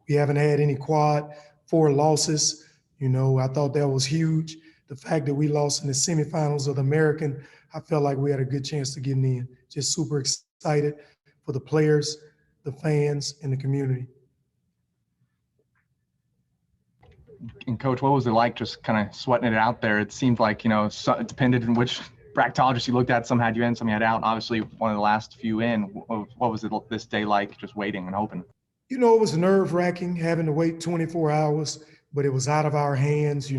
We haven't had any quad 4 losses. I thought that was huge. The fact that we lost in the semifinals of the American, I felt like we had a good chance to get in. Just super excited for the players, the fans, and the community. And Coach, what was it like just kind of sweating it out there? It seemed like, it depended on which bracketologist you looked at. Some had you in, some you had out. Obviously, one of the last few in. What was it this day like, just waiting and hoping? It was nerve-wracking having to wait 24 hours, but it was out of our hands.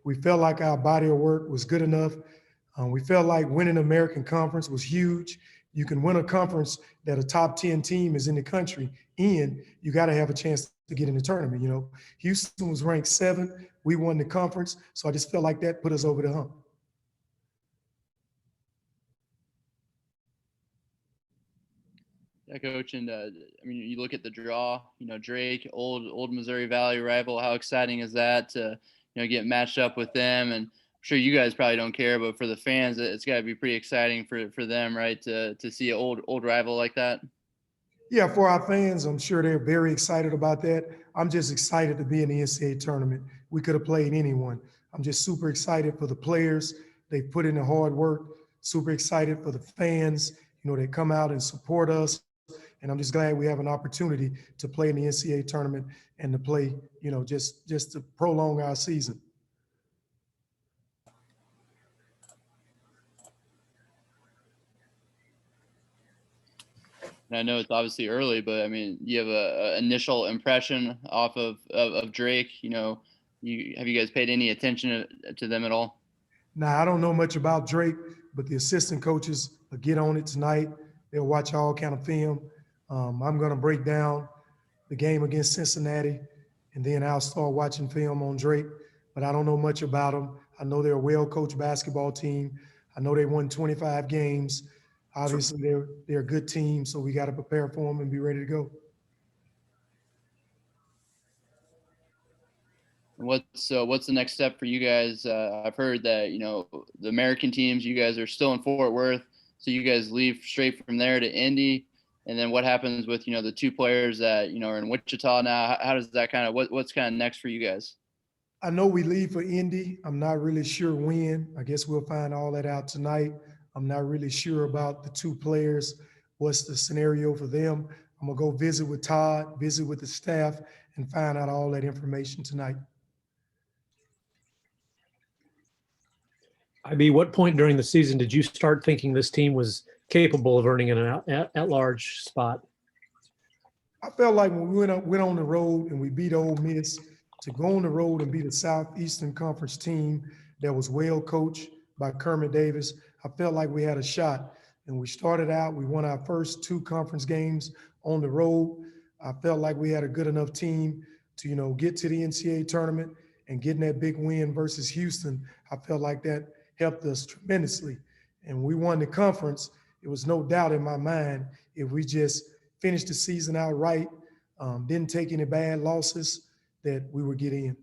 We felt like our body of work was good enough. We felt like winning the American Conference was huge. You can win a conference that a top 10 team is in the country in. You got to have a chance to get in the tournament. Houston was ranked 7th. We won the conference. So I just felt like that put us over the hump. Yeah, Coach, and you look at the draw. Drake, old Missouri Valley rival. How exciting is that to get matched up with them? And I'm sure you guys probably don't care, but for the fans, it's got to be pretty exciting for them, right? To see an old rival like that. Yeah, for our fans, I'm sure they're very excited about that. I'm just excited to be in the NCAA tournament. We could have played anyone. I'm just super excited for the players. They put in the hard work. Super excited for the fans. They come out and support us. And I'm just glad we have an opportunity to play in the NCAA tournament and to play, just to prolong our season. And I know it's obviously early, but you have a initial impression off of Drake. Have you guys paid any attention to them at all? Nah, I don't know much about Drake, but the assistant coaches will get on it tonight. They'll watch all kind of film. I'm going to break down the game against Cincinnati, and then I'll start watching film on Drake. But I don't know much about them. I know they're a well-coached basketball team. I know they won 25 games. Obviously, they're a good team, so we got to prepare for them and be ready to go. What's the next step for you guys? I've heard that the American teams, you guys are still in Fort Worth, so you guys leave straight from there to Indy. And then what happens with the 2 players that are in Wichita now? How does that what's kind of next for you guys? I know we leave for Indy. I'm not really sure when. I guess we'll find all that out tonight. I'm not really sure about the 2 players. What's the scenario for them? I'm gonna go visit with Todd, visit with the staff, and find out all that information tonight. IB, what point during the season did you start thinking this team was capable of earning an at-large spot? I felt like when we went on the road and we beat Ole Miss, to go on the road and beat a Southeastern Conference team that was well coached by Kermit Davis, I felt like we had a shot. And we started out, we won our first 2 conference games on the road. I felt like we had a good enough team to, get to the NCAA tournament and getting that big win versus Houston. I felt like that helped us tremendously. And we won the conference. It was no doubt in my mind if we just finished the season out right, didn't take any bad losses, that we would get in.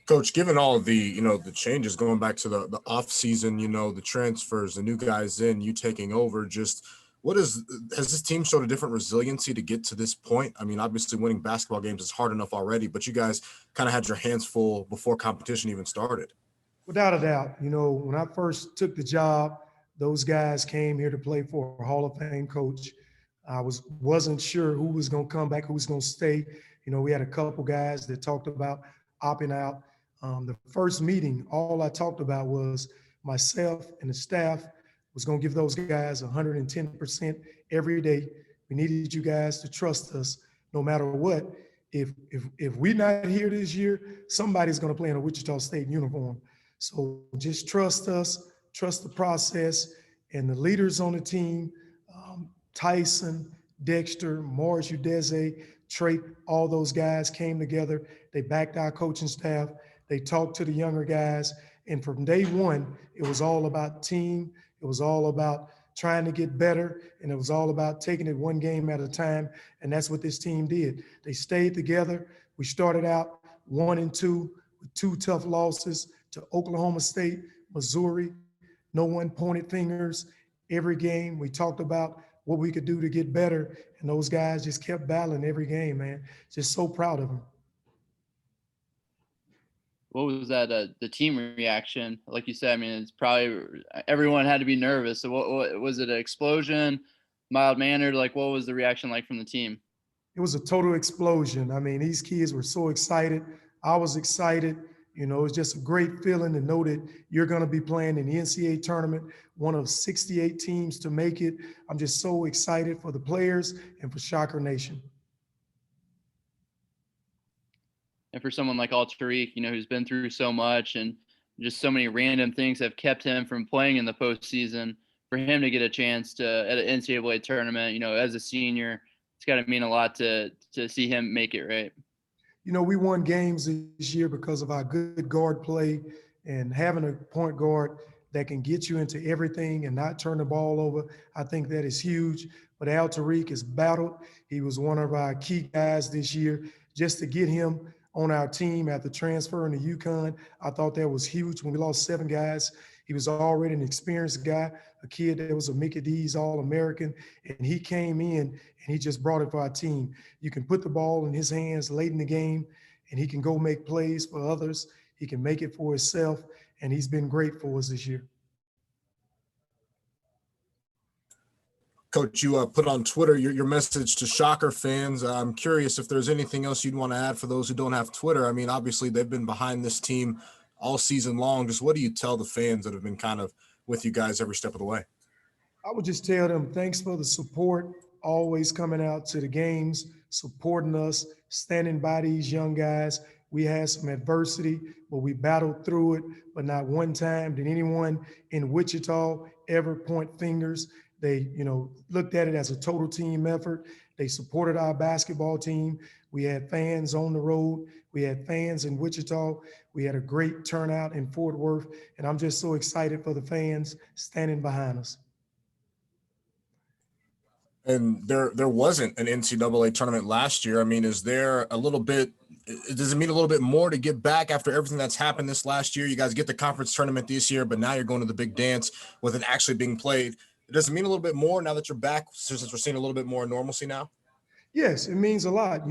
Coach, given all of the, the changes going back to the off season, the transfers, the new guys in, you taking over, just has this team showed a different resiliency to get to this point? Obviously winning basketball games is hard enough already, but you guys kind of had your hands full before competition even started. Without a doubt, when I first took the job, those guys came here to play for a Hall of Fame coach. I wasn't sure who was going to come back, who was going to stay. We had a couple guys that talked about opting out. The first meeting, all I talked about was myself and the staff was going to give those guys 110% every day. We needed you guys to trust us no matter what. If we're not here this year, somebody's going to play in a Wichita State uniform. So just trust us, trust the process, and the leaders on the team, Tyson, Dexter, Morris Udeze, Trey, all those guys came together. They backed our coaching staff. They talked to the younger guys. And from day one, it was all about team. It was all about trying to get better. And it was all about taking it one game at a time. And that's what this team did. They stayed together. We started out 1-2 with 2 tough losses to Oklahoma State, Missouri, No one pointed fingers. Every game we talked about what we could do to get better, and those guys just kept battling every game, man. Just so proud of them. What was that? The team reaction, like you said. I mean, it's probably everyone had to be nervous. So, what was it? An explosion, mild mannered? Like, what was the reaction like from the team? It was a total explosion. I mean, these kids were so excited. I was excited. You know, it's just a great feeling to know that you're going to be playing in the NCAA tournament, one of 68 teams to make it. I'm just so excited for the players and for Shocker Nation. And for someone like Tariq, who's been through so much and just so many random things have kept him from playing in the postseason, for him to get a chance to at an NCAA tournament, as a senior, it's got to mean a lot to see him make it, right? We won games this year because of our good guard play and having a point guard that can get you into everything and not turn the ball over. I think that is huge. But Tariq has battled. He was one of our key guys this year. Just to get him on our team after transferring to UConn, I thought that was huge. When we lost 7 guys, he was already an experienced guy, a kid that was a Mickey D's All-American, and he came in and he just brought it for our team. You can put the ball in his hands late in the game, and he can go make plays for others. He can make it for himself, and he's been great for us this year. Coach, you put on Twitter your message to Shocker fans. I'm curious if there's anything else you'd want to add for those who don't have Twitter. I mean, obviously they've been behind this team all season long. Just what do you tell the fans that have been kind of with you guys every step of the way? I would just tell them thanks for the support, always coming out to the games, supporting us, standing by these young guys. We had some adversity, but we battled through it. But not one time did anyone in Wichita ever point fingers. They, looked at it as a total team effort. They supported our basketball team. We had fans on the road. We had fans in Wichita. We had a great turnout in Fort Worth. And I'm just so excited for the fans standing behind us. And there wasn't an NCAA tournament last year. I mean, is there a little bit, does it mean a little bit more to get back after everything that's happened this last year? You guys get the conference tournament this year, but now you're going to the big dance with it actually being played. Does it mean a little bit more now that you're back, since we're seeing a little bit more normalcy now? Yes, it means a lot.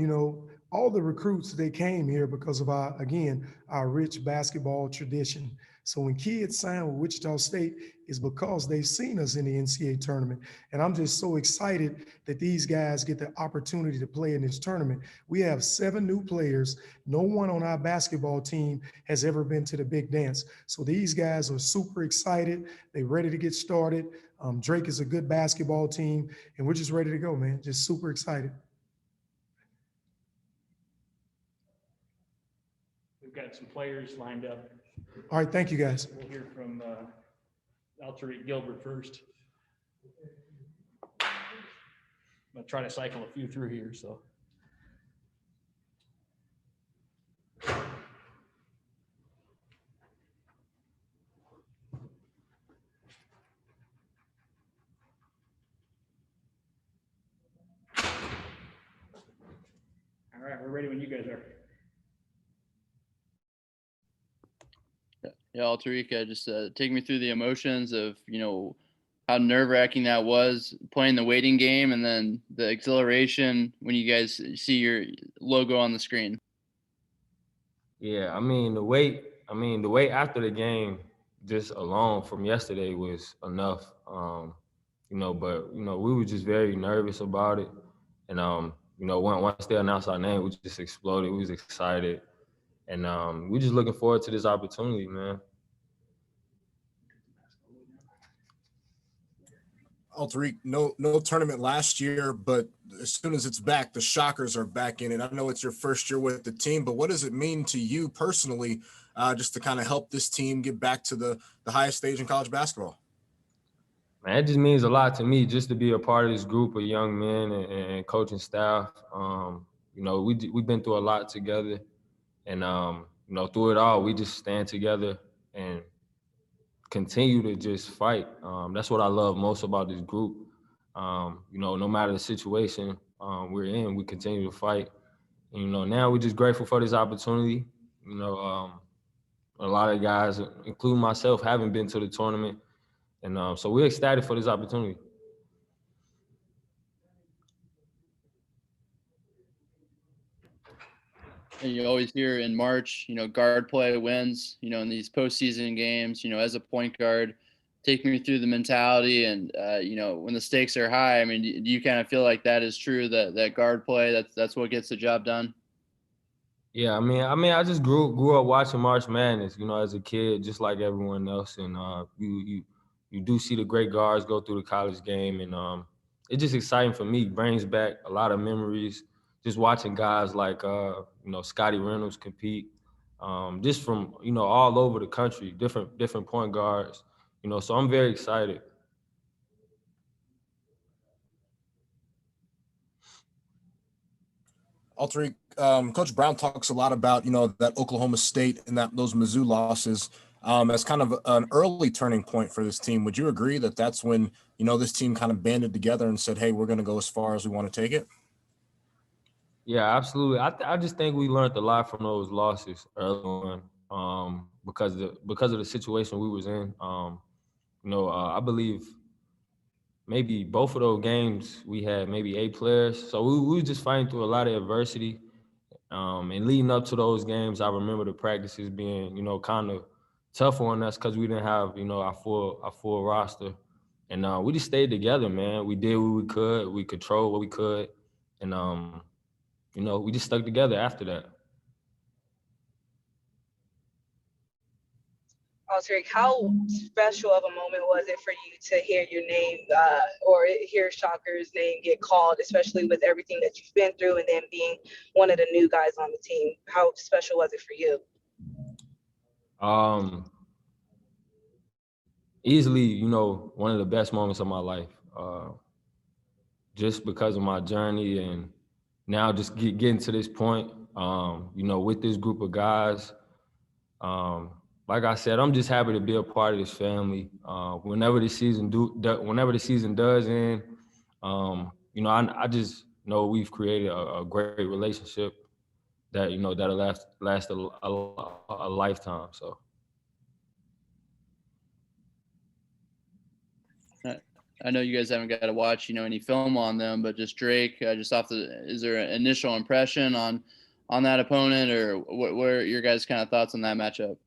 All the recruits, they came here because of our rich basketball tradition. So when kids sign with Wichita State, it's because they've seen us in the NCAA tournament. And I'm just so excited that these guys get the opportunity to play in this tournament. We have 7 new players. No one on our basketball team has ever been to the big dance. So these guys are super excited. They're ready to get started. Drake is a good basketball team, and we're just ready to go, man. Just super excited. We've got some players lined up. All right, thank you, guys. We'll hear from Tariq Gilbert first. I'm going to try to cycle a few through here, so. All right, we're ready when you guys are. Yeah, Tariq, just take me through the emotions of, how nerve-wracking that was playing the waiting game and then the exhilaration when you guys see your logo on the screen. Yeah, the wait after the game just alone from yesterday was enough. But we were just very nervous about it. And once they announced our name, we just exploded. We was excited. And we're just looking forward to this opportunity, man. Tariq, no tournament last year, but as soon as it's back, the Shockers are back in it. I know it's your first year with the team, but what does it mean to you personally, just to kind of help this team get back to the highest stage in college basketball? Man, it just means a lot to me just to be a part of this group of young men and coaching staff. We've been through a lot together, and through it all, we just stand together and continue to just fight. That's what I love most about this group. No matter the situation we're in, we continue to fight. And, now we're just grateful for this opportunity. A lot of guys, including myself, haven't been to the tournament. And so we're ecstatic for this opportunity. And you always hear in March, guard play wins, in these postseason games, as a point guard. Take me through the mentality and, when the stakes are high, I mean, do you kind of feel like that is true, that guard play, that's what gets the job done? Yeah, I just grew up watching March Madness, as a kid, just like everyone else. And you do see the great guards go through the college game, and it's just exciting for me. Brings back a lot of memories. Just watching guys like Scotty Reynolds compete, just from all over the country, different point guards. So I'm very excited. Alteric, Coach Brown talks a lot about, that Oklahoma State and those Mizzou losses as kind of an early turning point for this team. Would you agree that that's when, this team kind of banded together and said, hey, we're going to go as far as we want to take it? Yeah, absolutely. I just think we learned a lot from those losses early on, because of the situation we was in. I believe maybe both of those games we had maybe 8 players, so we were just fighting through a lot of adversity. And leading up to those games, I remember the practices being kind of tough on us because we didn't have our full roster, and we just stayed together, man. We did what we could, we controlled what we could, and we just stuck together after that. Alteric, how special of a moment was it for you to hear your name or hear Shocker's name get called, especially with everything that you've been through and then being one of the new guys on the team? How special was it for you? Easily, one of the best moments of my life, just because of my journey and now just getting to this point, with this group of guys. Like I said, I'm just happy to be a part of this family. Whenever the season does end, I just know we've created a great relationship that that'll last a lifetime. So. I know you guys haven't got to watch, any film on them, but just Drake, is there an initial impression on that opponent, or what are your guys' kind of thoughts on that matchup?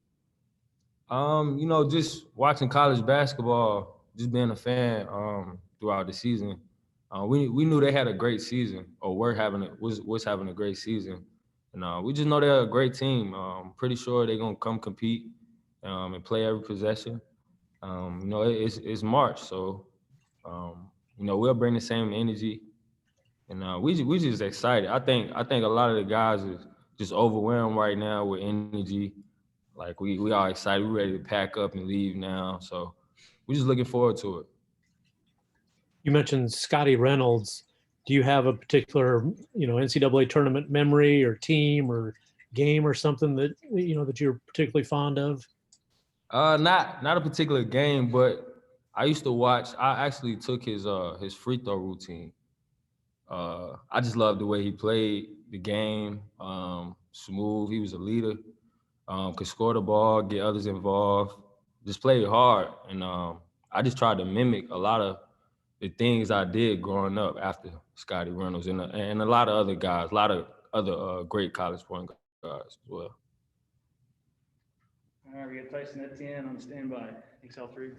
Just watching college basketball, just being a fan throughout the season. We knew they had a great season, or was having a great season, and we just know they're a great team. Pretty sure they're gonna come compete and play every possession. It's March, so we'll bring the same energy, and we just excited. I think a lot of the guys is just overwhelmed right now with energy. Like we are excited. We're ready to pack up and leave now. So we're just looking forward to it. You mentioned Scotty Reynolds. Do you have a particular, NCAA tournament memory or team or game or something that that you're particularly fond of? Not a particular game, but I used to watch. I actually took his free throw routine. I just loved the way he played the game. Smooth. He was a leader. Could score the ball, get others involved, just played hard. And I just tried to mimic a lot of the things I did growing up after Scotty Reynolds and a lot of other guys, a lot of other great college point guards as well. All right, we got Tyson at 10 on standby. Thanks, L3.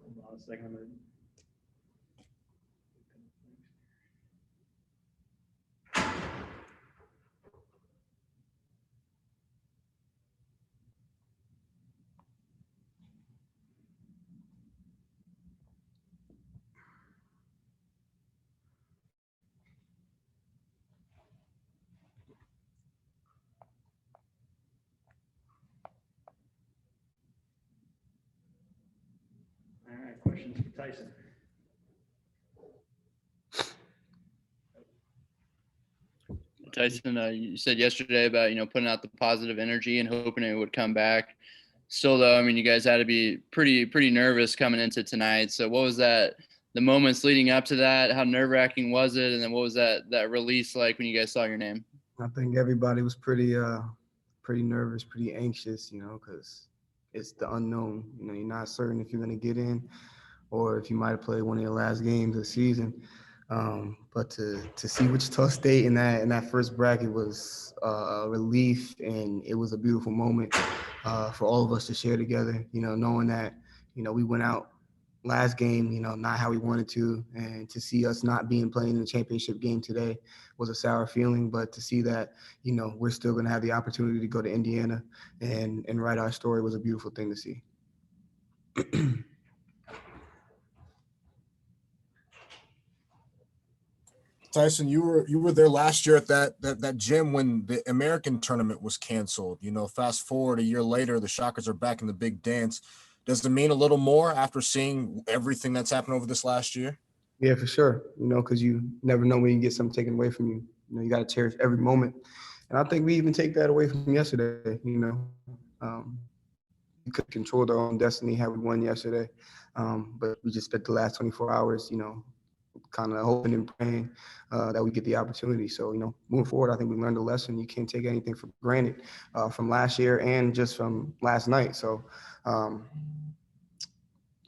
Hold on a second. All right, questions for Tyson. Tyson, you said yesterday about, putting out the positive energy and hoping it would come back. Still though, I mean, you guys had to be pretty nervous coming into tonight. So what was that, the moments leading up to that? How nerve-wracking was it? And then what was that release like when you guys saw your name? I think everybody was pretty nervous, pretty anxious, you know, because it's the unknown. You know, you're not certain if you're going to get in or if you might have played one of your last games of the season. But to see Wichita State in that first bracket was a relief, and it was a beautiful moment for all of us to share together. You know, knowing that, you know, we went out last game, you know, not how we wanted to, and to see us not being playing in the championship game today was a sour feeling. But to see that, you know, we're still going to have the opportunity to go to Indiana and write our story was a beautiful thing to see. Tyson, you were there last year at that gym when the American tournament was canceled. You know, fast forward a year later, the Shockers are back in the big dance. Does it mean a little more after seeing everything that's happened over this last year? Yeah, for sure. You know, because you never know when you get something taken away from you. You know, you got to cherish every moment. And I think we even take that away from yesterday. You know, we could control our own destiny had we won yesterday. But we just spent the last 24 hours, you know, kind of hoping and praying that we get the opportunity. So, you know, moving forward, I think we learned a lesson. You can't take anything for granted from last year and just from last night. So,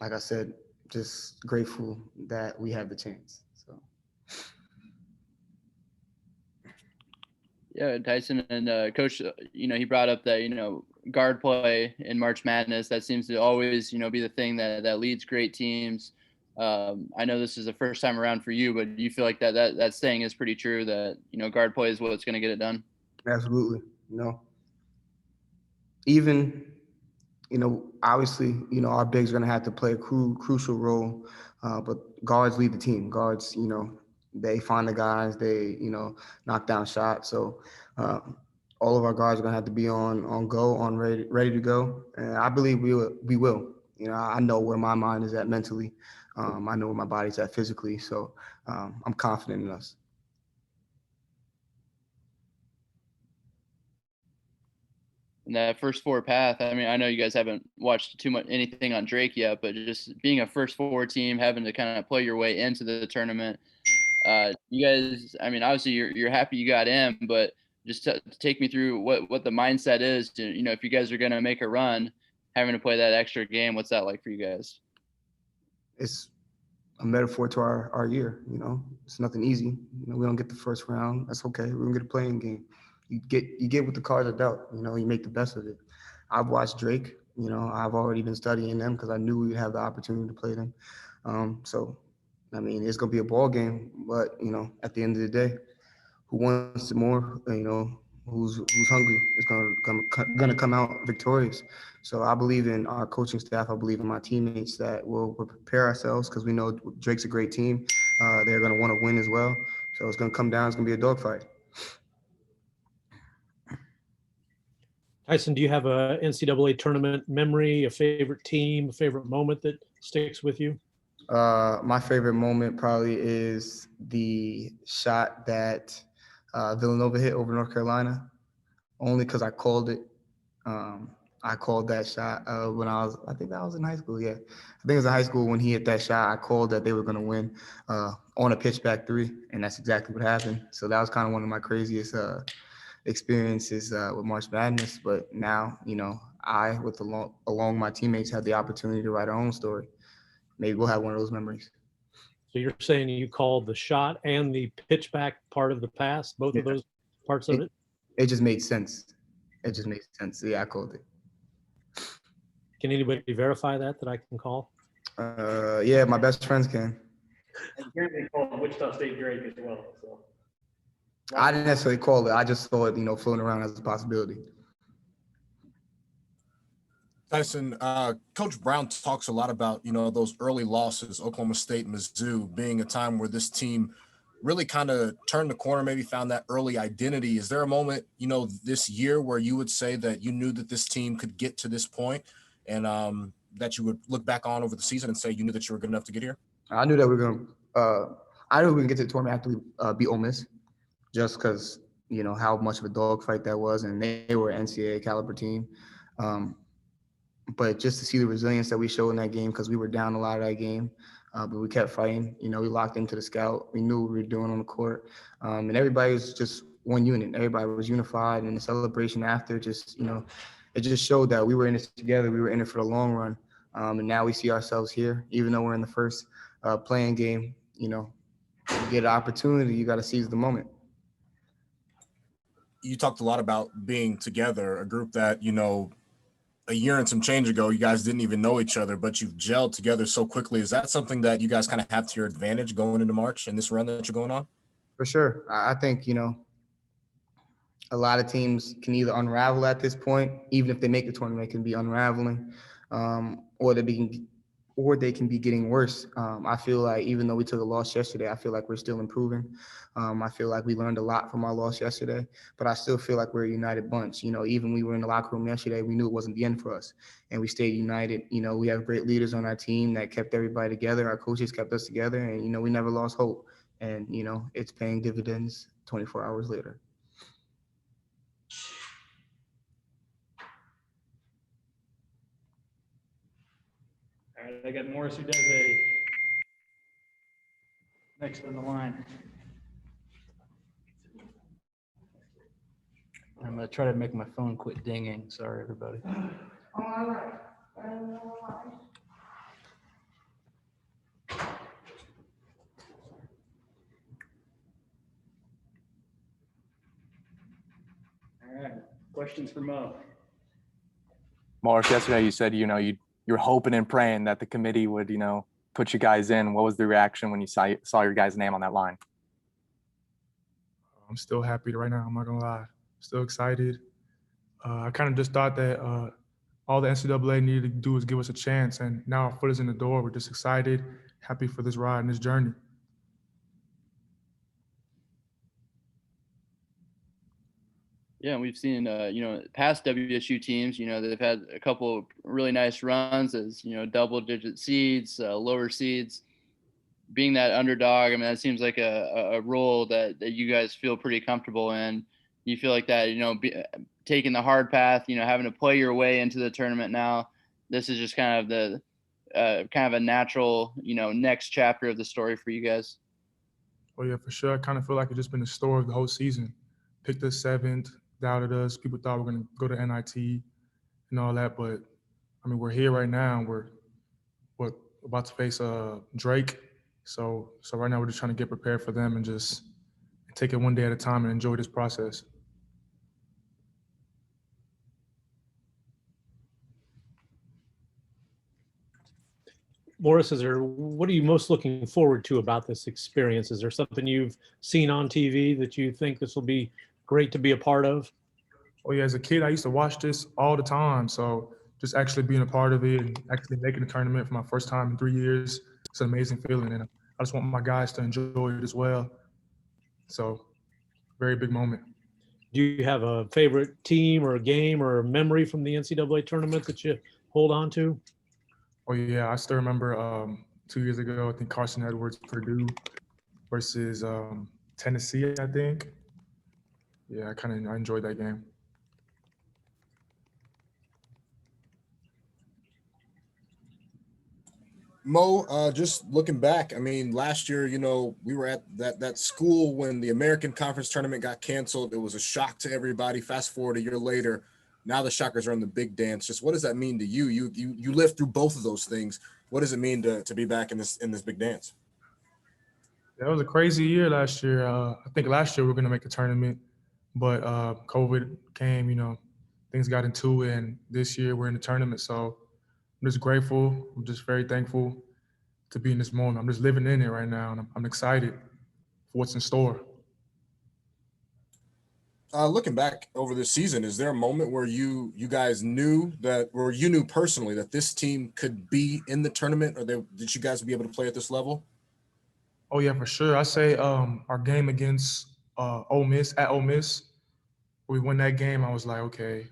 like I said, just grateful that we have the chance. So. Yeah, Tyson and Coach, you know, he brought up that, you know, guard play in March Madness. That seems to always, you know, be the thing that leads great teams. I know this is the first time around for you, but do you feel like that saying is pretty true, that, you know, guard play is what's going to get it done? Absolutely. You know, even, you know, obviously, you know, our bigs are going to have to play a crucial role, but guards lead the team. Guards, you know, they find the guys, they, you know, knock down shots. So all of our guards are going to have to be on go, on ready to go. And I believe we will. You know, I know where my mind is at mentally. I know where my body's at physically. So I'm confident in us. In that first four path, I mean, I know you guys haven't watched too much anything on Drake yet, but just being a first four team, having to kind of play your way into the tournament, you guys, I mean, obviously you're happy you got in, but just take me through what the mindset is to, you know, if you guys are going to make a run, having to play that extra game, what's that like for you guys? It's a metaphor to our year. You know, it's nothing easy. You know, we don't get the first round. That's okay. We're gonna get a playing game. You get with the cards are dealt. You know, you make the best of it. I've watched Drake. You know, I've already been studying them because I knew we'd have the opportunity to play them. So, I mean, it's gonna be a ball game. But you know, at the end of the day, who wants it more? You know, who's hungry is gonna come out victorious. So I believe in our coaching staff. I believe in my teammates that we'll prepare ourselves because we know Drake's a great team. They're gonna want to win as well. So it's gonna come down. It's gonna be a dogfight. Tyson, do you have a NCAA tournament memory, a favorite team, a favorite moment that sticks with you? My favorite moment probably is the shot that Villanova hit over North Carolina, only because I called it. I called that shot when I think that was in high school. Yeah, I think it was in high school when he hit that shot. I called that they were going to win on a pitch back three, and that's exactly what happened. So that was kind of one of my craziest experiences with March Madness. But now, you know, I, with along my teammates, had the opportunity to write our own story. Maybe we'll have one of those memories. So you're saying you called the shot and the pitch back part of the pass, both of those parts of it? It just made sense. It just made sense. Yeah, I called it. Can anybody verify that I can call? Yeah, my best friends can. And apparently called Wichita State Drake as well. So I didn't necessarily call it. I just saw it, you know, floating around as a possibility. Tyson, Coach Brown talks a lot about, you know, those early losses, Oklahoma State, Mizzou, being a time where this team really kind of turned the corner, maybe found that early identity. Is there a moment, you know, this year where you would say that you knew that this team could get to this point and that you would look back on over the season and say you knew that you were good enough to get here? I knew that we were going to I knew we were going to get to the tournament after we beat Ole Miss, just because, you know, how much of a dogfight that was, and they were an NCAA caliber team. But just to see the resilience that we showed in that game, because we were down a lot of that game, but we kept fighting. You know, we locked into the scout. We knew what we were doing on the court. And everybody was just one unit. Everybody was unified. And the celebration after just, you know, it just showed that we were in this together. We were in it for the long run. And now we see ourselves here, even though we're in the first playing game. You know, you get an opportunity, you got to seize the moment. You talked a lot about being together, a group that, you know, a year and some change ago, you guys didn't even know each other, but you've gelled together so quickly. Is that something that you guys kind of have to your advantage going into March and this run that you're going on? For sure. I think, you know, a lot of teams can either unravel at this point, even if they make the tournament, it can be unraveling, or they can be getting worse. I feel like even though we took a loss yesterday, I feel like we're still improving. I feel like we learned a lot from our loss yesterday, but I still feel like we're a united bunch. You know, even we were in the locker room yesterday, we knew it wasn't the end for us, and we stayed united. You know, we have great leaders on our team that kept everybody together. Our coaches kept us together, and, you know, we never lost hope. And, you know, it's paying dividends 24 hours later. All right, I got Morris Udeze next on the line. I'm gonna try to make my phone quit dinging. Sorry, everybody. All right, questions for Mo? Morris, yesterday you said, you know, you're hoping and praying that the committee would, you know, put you guys in. What was the reaction when you saw your guys' name on that line? I'm still happy right now. I'm not gonna lie. Still excited. I kind of just thought that all the NCAA needed to do was give us a chance, and now our foot is in the door. We're just excited, happy for this ride and this journey. Yeah, we've seen, you know, past WSU teams, you know, they've had a couple of really nice runs as, you know, double-digit seeds, lower seeds. Being that underdog, I mean, that seems like a role that you guys feel pretty comfortable in. You feel like that, you know, taking the hard path, you know, having to play your way into the tournament now. This is just kind of the kind of a natural, you know, next chapter of the story for you guys. Oh yeah, for sure. I kind of feel like it's just been the story of the whole season. Picked us seventh, doubted us. People thought we were gonna go to NIT and all that, but I mean, we're here right now. We're about to face Drake. So right now we're just trying to get prepared for them and just take it one day at a time and enjoy this process. Morris, what are you most looking forward to about this experience? Is there something you've seen on TV that you think this will be great to be a part of? Oh yeah, as a kid, I used to watch this all the time. So just actually being a part of it and actually making the tournament for my first time in 3 years, it's an amazing feeling. And I just want my guys to enjoy it as well. So very big moment. Do you have a favorite team or a game or a memory from the NCAA tournament that you hold on to? Oh yeah, I still remember 2 years ago, I think Carson Edwards, Purdue versus Tennessee, I think. Yeah, I enjoyed that game. Mo, just looking back, I mean, last year, you know, we were at that school when the American Conference tournament got canceled. It was a shock to everybody. Fast forward a year later, now the Shockers are in the big dance. Just what does that mean to you? You lived through both of those things. What does it mean to be back in this big dance? That was a crazy year last year. I think last year we were going to make the tournament, but COVID came, you know, things got into it, and this year we're in the tournament. So I'm just grateful. I'm just very thankful to be in this moment. I'm just living in it right now, and I'm excited for what's in store. Looking back over this season, is there a moment where you guys knew that, or you knew personally that this team could be in the tournament, or did you guys be able to play at this level? Oh yeah, for sure. I say our game against Ole Miss, at Ole Miss, we won that game. I was like, okay,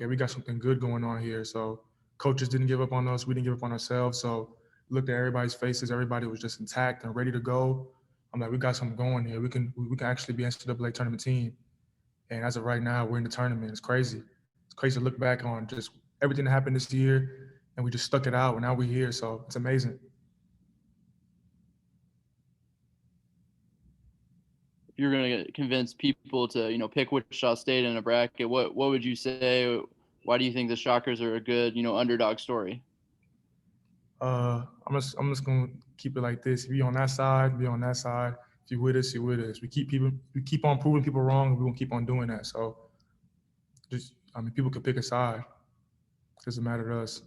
we got something good going on here. So coaches didn't give up on us. We didn't give up on ourselves. So looked at everybody's faces. Everybody was just intact and ready to go. I'm like, we got something going here. We can actually be an NCAA tournament team. And as of right now, we're in the tournament. It's crazy. It's crazy to look back on just everything that happened this year, and we just stuck it out, and now we're here. So it's amazing. If you're going to convince people to, pick Wichita State in a bracket, what would you say? Why do you think the Shockers are a good, underdog story? I'm just gonna keep it like this. If you're on that side, be on that side. If you're with us, you're with us. We keep on proving people wrong, and we're gonna keep on doing that. So people could pick a side. It doesn't matter to us.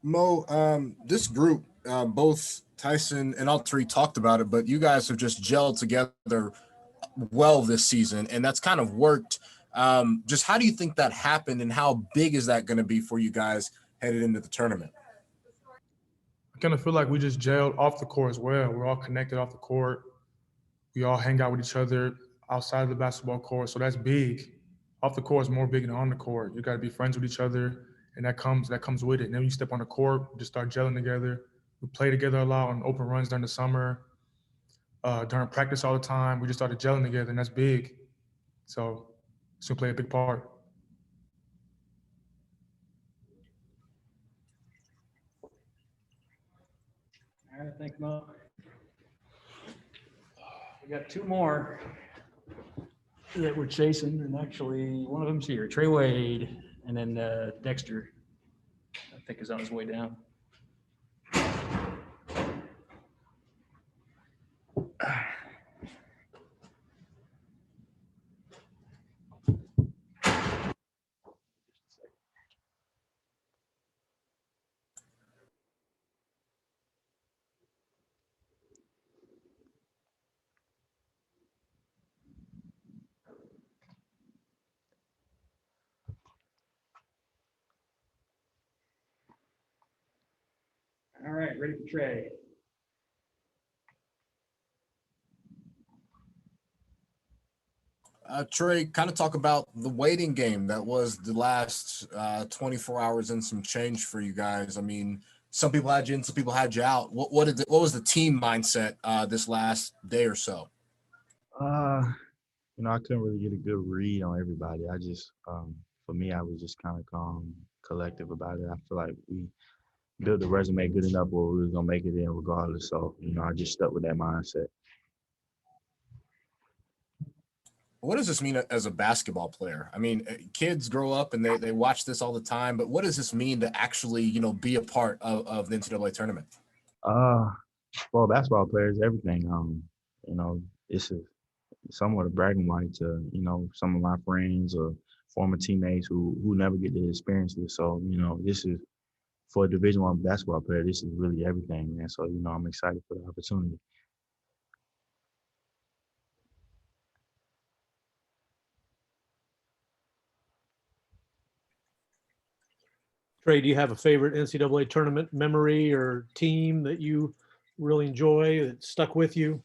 Mo, this group, both Tyson and Altry talked about it, but you guys have just gelled together well this season, and that's kind of worked. Just how do you think that happened, and how big is that going to be for you guys headed into the tournament? I kind of feel like we just gelled off the court as well. We're all connected off the court. We all hang out with each other outside of the basketball court, so that's big. Off the court is more big than on the court. You got to be friends with each other, and that comes with it. And then when you step on the court, we just start gelling together. We play together a lot on open runs during the summer, during practice all the time. We just started gelling together, and that's big. So it's gonna play a big part. All right, thank you, Mo. We got two more that we're chasing, and actually one of them's here, Trey Wade, and then Dexter, I think, is on his way down. All right, ready for Trey. Trey, kind of talk about the waiting game that was the last 24 hours and some change for you guys. I mean, some people had you in, some people had you out. What was the team mindset this last day or so? I couldn't really get a good read on everybody. I just, for me, I was just kind of calm, collective about it. I feel like we built the resume good enough where we was gonna make it in regardless. So, I just stuck with that mindset. What does this mean as a basketball player? I mean, kids grow up and they watch this all the time, but what does this mean to actually, be a part of the NCAA tournament? For a basketball players, everything. It's somewhat a bragging right to, some of my friends or former teammates who never get to experience this. So, this is for a Division I basketball player, this is really everything, man. So, I'm excited for the opportunity. Trey, do you have a favorite NCAA tournament memory or team that you really enjoy that stuck with you?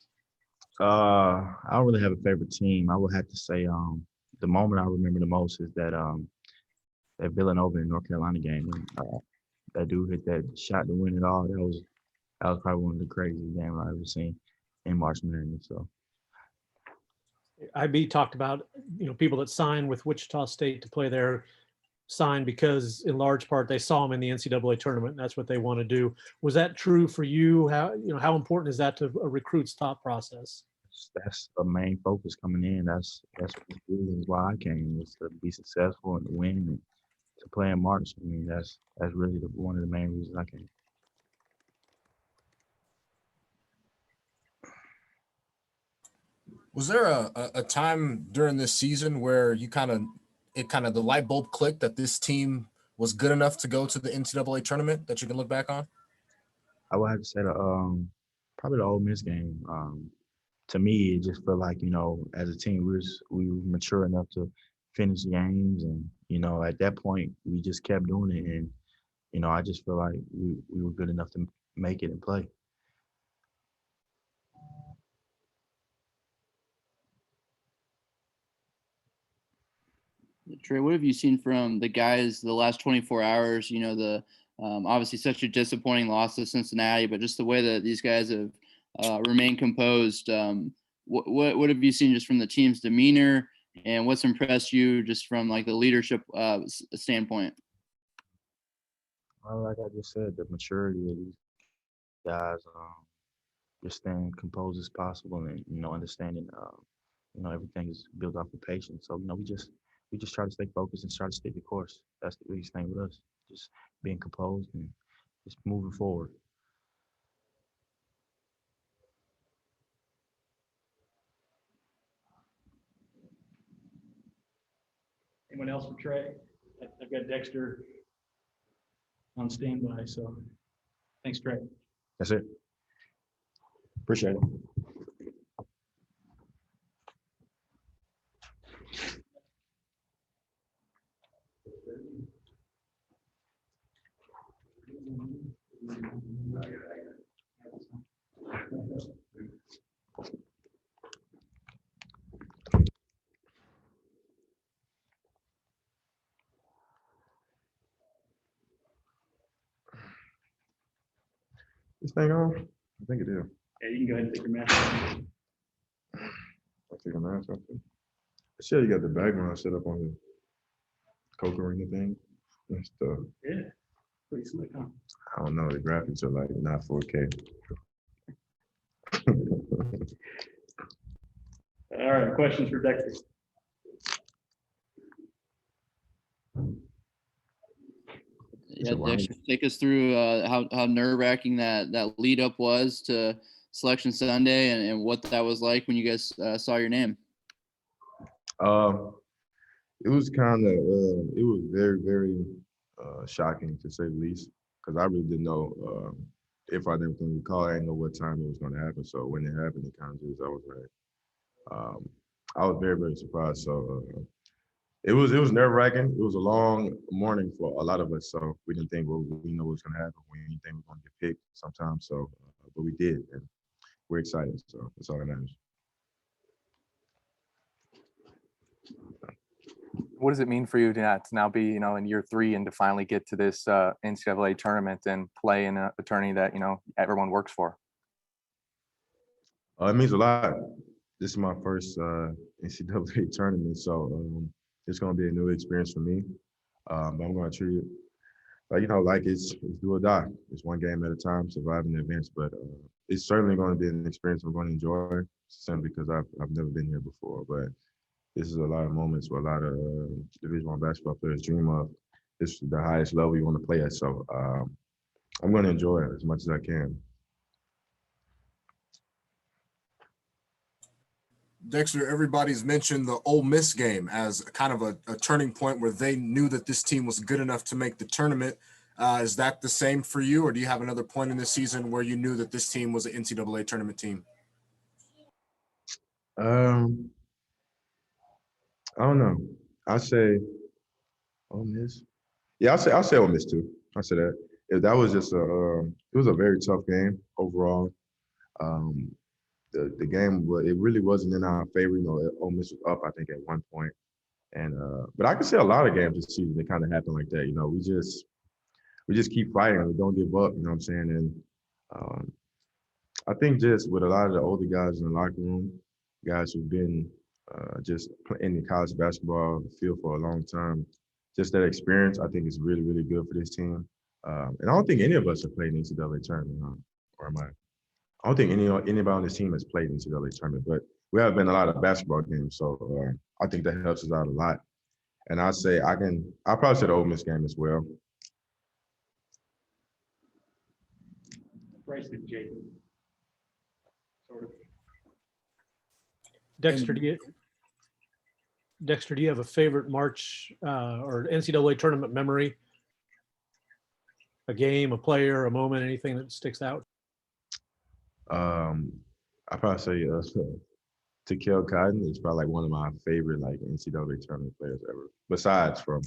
I don't really have a favorite team. I would have to say the moment I remember the most is that Villanova in North Carolina game. And, that dude hit that shot to win it all. That was probably one of the craziest games I've ever seen in March Madness. So IB talked about, people that sign with Wichita State to play there sign because in large part they saw him in the NCAA tournament. And that's what they want to do. Was that true for you? How important is that to a recruit's thought process? That's the main focus coming in. That's really why I came, was to be successful and to win and to play in March. I mean, that's really one of the main reasons I came. Was there a time during this season where you the light bulb clicked that this team was good enough to go to the NCAA tournament that you can look back on? I would have to say probably the Ole Miss game. To me, it just felt like, as a team, we were mature enough to finish games, and at that point we just kept doing it, and I just feel like we were good enough to make it and play. Trey, what have you seen from the guys the last 24 hours? Obviously such a disappointing loss to Cincinnati, but just the way that these guys have remained composed. what have you seen just from the team's demeanor, and what's impressed you just from like the leadership standpoint? Well, like I just said, the maturity of these guys, just staying composed as possible, and understanding, everything is built off of patience. So we just try to stay focused and try to stay the course. That's the biggest thing with us, just being composed and just moving forward. Anyone else for Trey? I've got Dexter on standby, so thanks, Trey. That's it. Appreciate it. This thing on? I think it is. Yeah, you can go ahead and take your mask off. I'll take a mask off too. Sure, you got the background set up on the Coca Arena thing and stuff. Yeah, pretty slick, huh? I don't know. The graphics are like not 4K. All right, questions for Dexter? Yeah, Dexter, take us through how nerve-wracking that lead up was to Selection Sunday, and what that was like when you guys saw your name. It was kind of it was very, very shocking to say the least, because I really didn't know if I didn't recall. I didn't know what time it was going to happen. So when it happened, it kind of just I was very, very surprised. So it was nerve-wracking. It was a long morning for a lot of us. So we didn't think we know what's going to happen. We didn't think we were going to get picked sometimes. So but we did, and we're excited. So that's all that matters. What does it mean for you to now be, in year 3 and to finally get to this NCAA tournament and play in a tourney that, everyone works for? It means a lot. This is my first NCAA tournament, so it's going to be a new experience for me. But I'm going to treat it like it's do or die. It's one game at a time, surviving the events. But it's certainly going to be an experience I'm going to enjoy, simply because I've never been here before. But this is a lot of moments where a lot of Division I basketball players dream of. This is the highest level you want to play at. So I'm going to enjoy it as much as I can. Dexter, everybody's mentioned the Ole Miss game as kind of a turning point where they knew that this team was good enough to make the tournament. Is that the same for you, or do you have another point in this season where you knew that this team was an NCAA tournament team? I don't know. I say Ole Miss. Yeah, I'll say Ole Miss too. I say that. That was just it was a very tough game overall. The game, it really wasn't in our favor. Ole Miss was up, I think, at one point. And but I can say a lot of games this season that kind of happen like that. We just keep fighting. We don't give up. You know what I'm saying? And I think just with a lot of the older guys in the locker room, guys who've been just in the college basketball field for a long time, just that experience, I think is really, really good for this team. And I don't think any of us have played in the NCAA tournament, or am I? I don't think anybody on this team has played in the NCAA tournament, but we have been a lot of basketball games, so I think that helps us out a lot. And I'll probably say the Ole Miss game as well. Bryson, Jacob. Sort of. Dexter, do you have a favorite March or NCAA tournament memory? A game, a player, a moment, anything that sticks out? I probably say Takeo Cotton is probably like one of my favorite NCAA tournament players ever. Besides from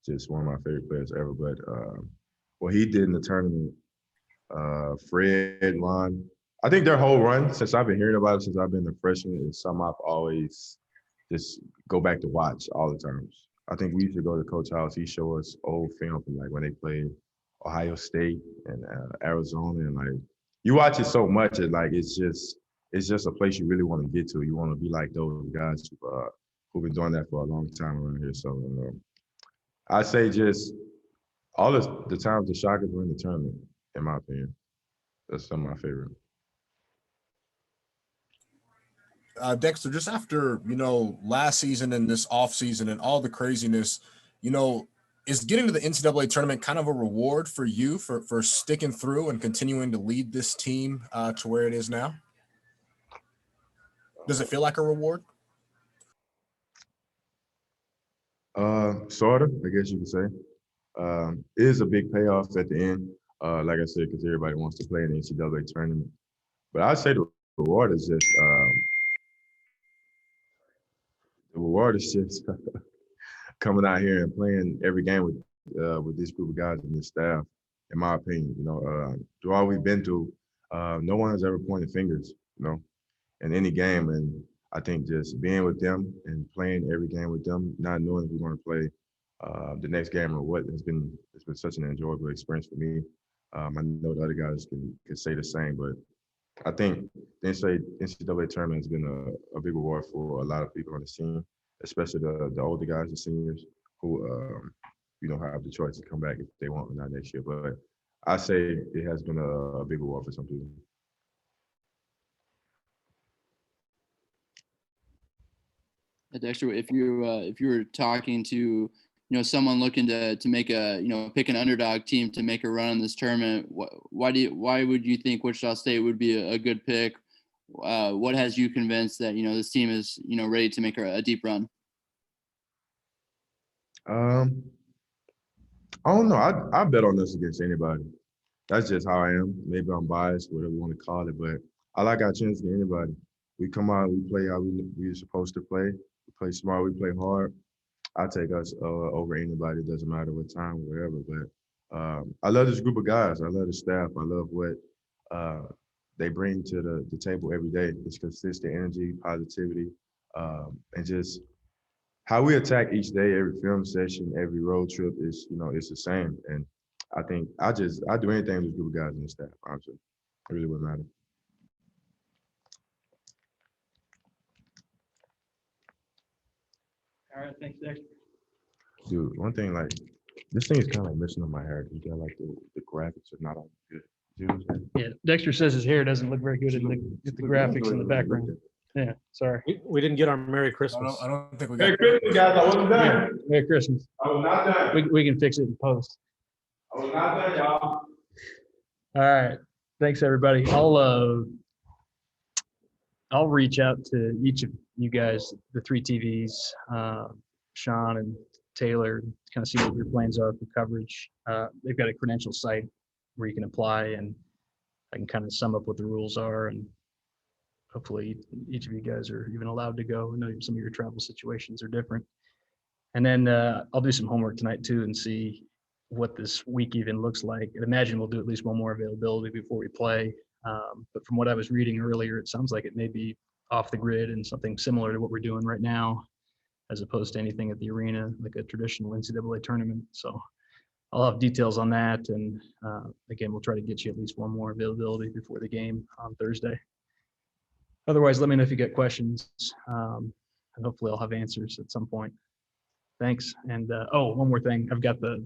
just one of my favorite players ever, but what he did in the tournament, Fred, Ron, I think their whole run since I've been hearing about it since I've been a freshman is something I've always just go back to watch all the times. I think we used to go to Coach House. He showed us old film from when they played Ohio State and Arizona, and you watch it so much, it's just it's just a place you really want to get to. You want to be like those guys who've been doing that for a long time around here. So I say just all the times the Shockers were in the tournament, in my opinion. That's some of my favorite. Dexter, just after, last season and this off season and all the craziness, is getting to the NCAA tournament kind of a reward for you for sticking through and continuing to lead this team to where it is now? Does it feel like a reward? Sort of, I guess you could say. It is a big payoff at the end, like I said, because everybody wants to play in the NCAA tournament. But I'd say the reward is just coming out here and playing every game with this group of guys and this staff. In my opinion, through all we've been through, no one has ever pointed fingers, in any game. And I think just being with them and playing every game with them, not knowing if we're going to play the next game or what, it's been such an enjoyable experience for me. I know the other guys can say the same, but I think the NCAA tournament has been a big reward for a lot of people on the team, especially the older guys, the seniors, who have the choice to come back if they want or not next year. But I say it has been a big reward for some people. Dexter, if you were talking to someone looking to make pick an underdog team to make a run in this tournament, why would you think Wichita State would be a good pick? What has you convinced that this team is ready to make a deep run? I don't know. I bet on us against anybody. That's just how I am. Maybe I'm biased, whatever you want to call it, but I like our chance against anybody. We come out, we play how we're supposed to play. We play smart, we play hard. I take us over anybody. It doesn't matter what time, wherever. But I love this group of guys. I love the staff. I love what they bring to the table every day. It's consistent energy, positivity, and just how we attack each day, every film session, every road trip is, it's the same. And I think I do anything with this group of guys in the staff, honestly. It really wouldn't matter. All right, thanks, Dexter. Dude, one thing, this thing is kind of missing on my hair. You got the graphics are not all good. You know what I'm saying? Yeah, Dexter says his hair doesn't look very good in the graphics in the background. Yeah, sorry. We didn't get our Merry Christmas. I don't think we got Merry Christmas, guys. I wasn't done. Yeah, Merry Christmas. I was not done. We can fix it in post. I was not done, y'all. All right. Thanks, everybody. I'll reach out to each of you guys, the three TVs, Sean and Taylor, kind of see what your plans are for coverage. They've got a credential site where you can apply, and I can kind of sum up what the rules are, and hopefully each of you guys are even allowed to go. I know some of your travel situations are different. And then I'll do some homework tonight too and see what this week even looks like. I imagine we'll do at least one more availability before we play. But from what I was reading earlier, it sounds like it may be off the grid and something similar to what we're doing right now, as opposed to anything at the arena, like a traditional NCAA tournament. So I'll have details on that. And again, we'll try to get you at least one more availability before the game on Thursday. Otherwise, let me know if you get questions, and hopefully I'll have answers at some point. Thanks. And one more thing. I've got the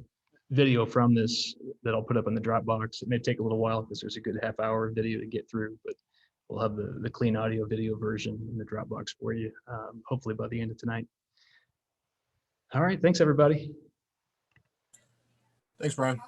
video from this that I'll put up in the Dropbox. It may take a little while because there's a good half-hour video to get through, but we'll have the clean audio video version in the Dropbox for you, hopefully by the end of tonight. All right. Thanks, everybody. Thanks, Brian.